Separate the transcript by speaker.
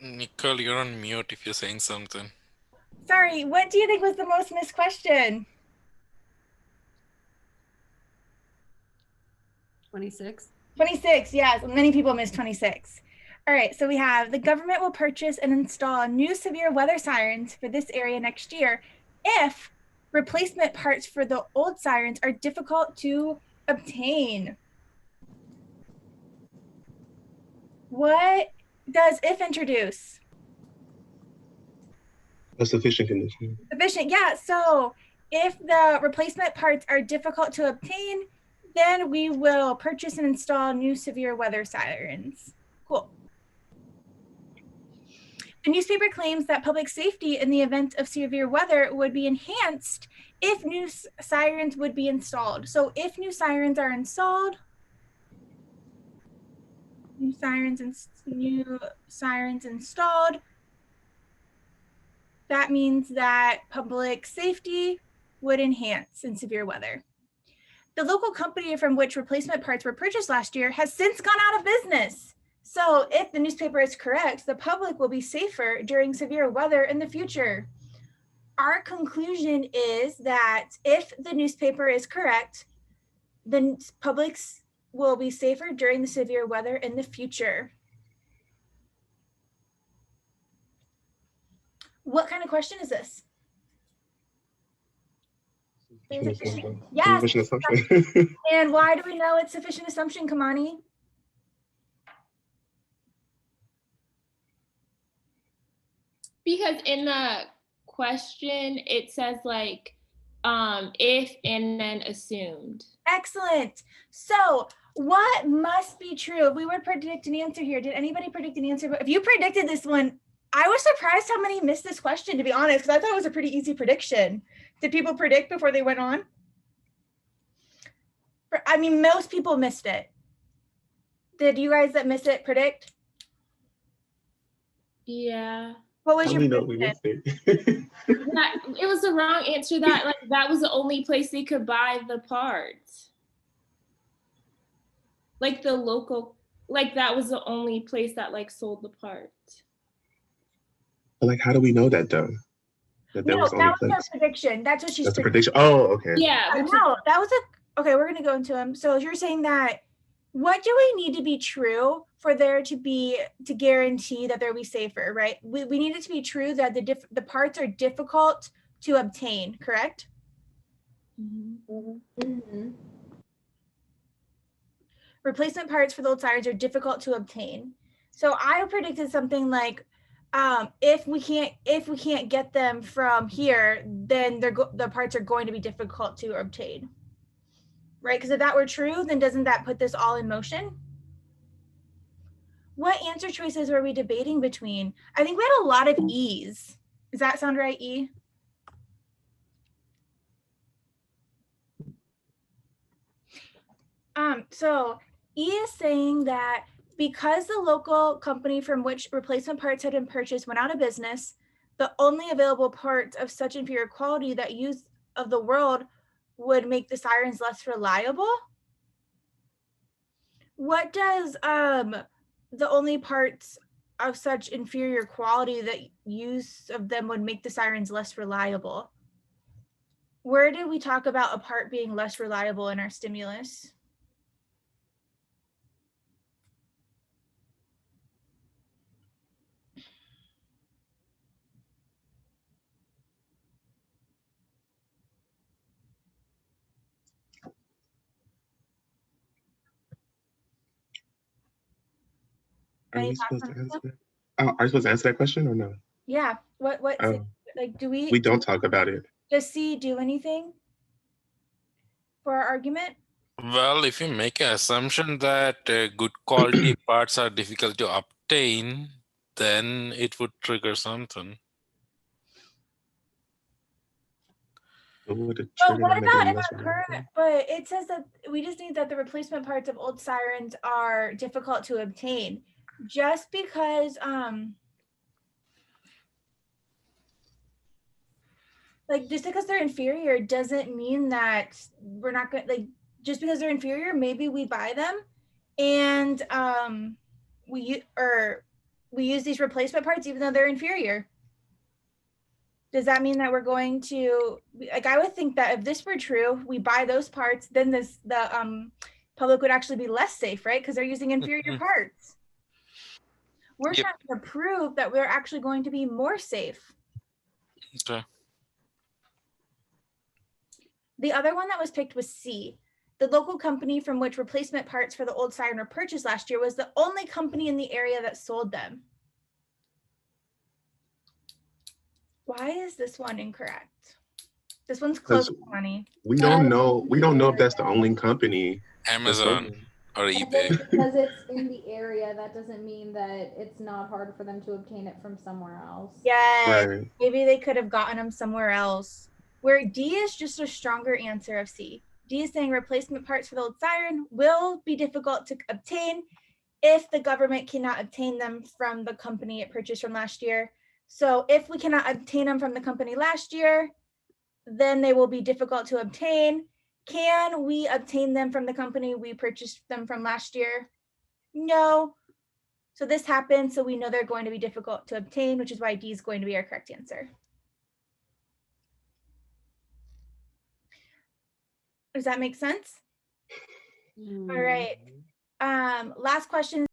Speaker 1: Nicole, you're on mute if you're saying something.
Speaker 2: Sorry, what do you think was the most missed question?
Speaker 3: 26.
Speaker 2: 26, yes. Many people missed 26. All right, so we have the government will purchase and install new severe weather sirens for this area next year if replacement parts for the old sirens are difficult to obtain. What does if introduce?
Speaker 4: A sufficient condition.
Speaker 2: Sufficient, yeah. So if the replacement parts are difficult to obtain, then we will purchase and install new severe weather sirens. Cool. The newspaper claims that public safety in the event of severe weather would be enhanced if new sirens would be installed. So if new sirens are installed, new sirens installed, that means that public safety would enhance in severe weather. The local company from which replacement parts were purchased last year has since gone out of business. So if the newspaper is correct, the public will be safer during severe weather in the future. Our conclusion is that if the newspaper is correct, the public will be safer during the severe weather in the future. What kind of question is this? Yes.
Speaker 4: Sufficient assumption.
Speaker 2: And why do we know it's sufficient assumption, Kamani?
Speaker 5: Because in the question, it says like, if and then assumed.
Speaker 2: Excellent. So what must be true? If we would predict an answer here, did anybody predict an answer? If you predicted this one, I was surprised how many missed this question, to be honest, because I thought it was a pretty easy prediction. Did people predict before they went on? I mean, most people missed it. Did you guys that missed it predict?
Speaker 5: Yeah.
Speaker 2: What was
Speaker 4: How
Speaker 2: your
Speaker 4: do we know we missed it?
Speaker 5: It was the wrong answer. That was the only place they could buy the parts. Like the local, like that was the only place that like sold the parts.
Speaker 4: Like, how do we know that though?
Speaker 2: That was her prediction. That's what she's.
Speaker 4: That's a prediction. Oh, okay.
Speaker 5: Yeah.
Speaker 2: No, that was okay. We're gonna go into them. So you're saying that what do we need to be true for there to guarantee that they'll be safer, right? We need it to be true that the parts are difficult to obtain, correct?
Speaker 3: Mm-hmm. Mm-hmm.
Speaker 2: Replacement parts for the old sirens are difficult to obtain. So I predicted something like, if we can't get them from here, then the parts are going to be difficult to obtain, right? Because if that were true, then doesn't that put this all in motion? What answer choices were we debating between? I think we had a lot of E's. Does that sound right, E? So E is saying that because the local company from which replacement parts had been purchased went out of business, the only available parts of such inferior quality that use of the world would make the sirens less reliable. What does the only parts of such inferior quality that use of them would make the sirens less reliable? Where did we talk about a part being less reliable in our stimulus?
Speaker 4: Are you supposed to answer that question or no?
Speaker 2: Yeah. What like do we?
Speaker 4: We don't talk about it.
Speaker 2: Does C do anything for our argument?
Speaker 1: Well, if you make an assumption that good quality parts are difficult to obtain, then it would trigger something.
Speaker 2: But what about in our current? But it says that we just need that the replacement parts of old sirens are difficult to obtain. Just because just because they're inferior doesn't mean that we're not going just because they're inferior, maybe we buy them and we we use these replacement parts even though they're inferior. Does that mean that we're going to, like, I would think that if this were true, we buy those parts, then the public would actually be less safe, right? Because they're using inferior parts. We're
Speaker 1: Yep.
Speaker 2: trying to prove that we're actually going to be more safe.
Speaker 1: Okay.
Speaker 2: The other one that was picked was C. The local company from which replacement parts for the old siren were purchased last year was the only company in the area that sold them. Why is this one incorrect? This one's close to money.
Speaker 4: We don't know if that's the only company.
Speaker 1: Amazon or
Speaker 3: Because
Speaker 1: eBay.
Speaker 3: because it's in the area, that doesn't mean that it's not hard for them to obtain it from somewhere else.
Speaker 2: Yeah,
Speaker 4: Right.
Speaker 2: maybe they could have gotten them somewhere else. Where D is just a stronger answer of C. D is saying replacement parts for the old siren will be difficult to obtain if the government cannot obtain them from the company it purchased from last year. So if we cannot obtain them from the company last year, then they will be difficult to obtain. Can we obtain them from the company we purchased them from last year? No. So this happened, so we know they're going to be difficult to obtain, which is why D is going to be our correct answer. Does that make sense? All right. Last question.